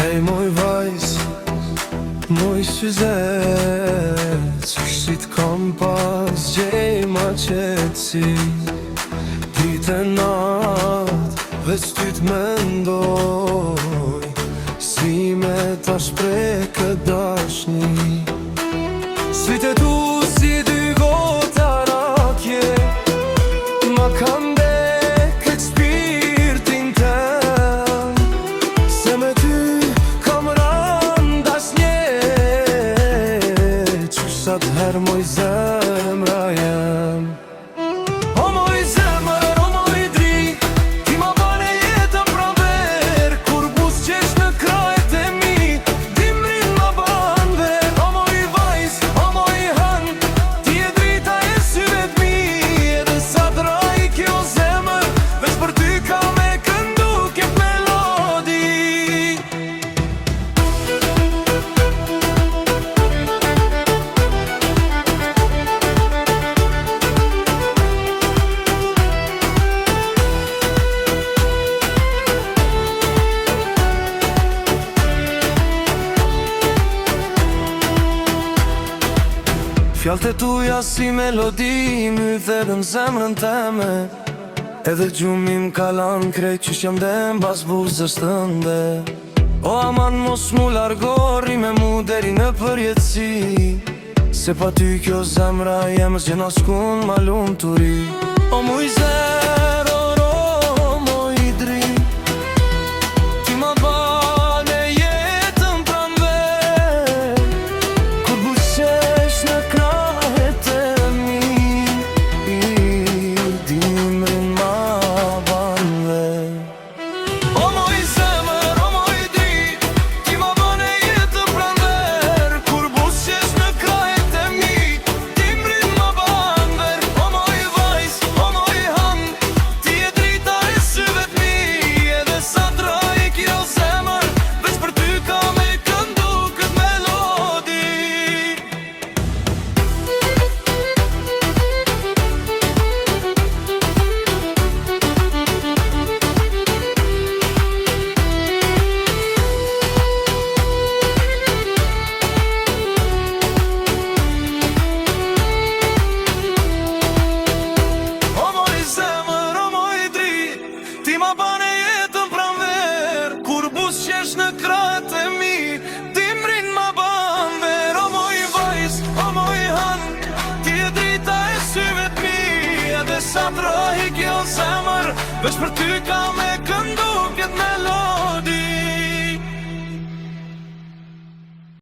Ej moj vajz, moj syzet, qështit kam pas gjej ma qetësi. Ditë e natë, veç ty t'mendoj, si me ta shprej këtë dashni. Sytë tu si dy gota rakje, ma kam këtë shpirtin tem, se me ty kam ran dasnje. Qësht atëherë moj zemra jem. O moj zemër, o moj dri, ti ma bane jetën pranver, kur busqesh në krajet e mi, dimrin ma ban ver. O moj vajz, o moj hën, ti e drita e syve t'mi, edhe sa t'raj kjo zemër, veç për ty ka me këndu kep melodi. Fjallët e tuja si melodi, my thedën zemrën teme, edhe gjumim kalan krejt qysh jam dem bas buzës tënde. O aman mos mu largori me mu deri në përjetësi, se pa ty kjo zemra jemës gjena s'kun ma lumë të ri. O muj zero, o muj dri, ti ma bane jetën pranver, kur busqesh në krajet e mi, dimrin ma ban ver. O moj zemër, o moj dri, ti ma bane jetën pranver, kur busqesh në krajet e mi, dimrin ma ban ver. O moj vajz, o moj hën, ti e drita e syve t'mi, edhe sa t'raj kjo zemër, veç për ty ka me këndu këtë melodi. O moj zemër, o moj dri, ti ma bane jetën pranver, kur busqesh në krajet e mi, dimrin ma ban ver. O moj vajz, o moj hën, ti e drita e syve t'mi, edhe sa t'raj kjo zemër, veç për ty ka me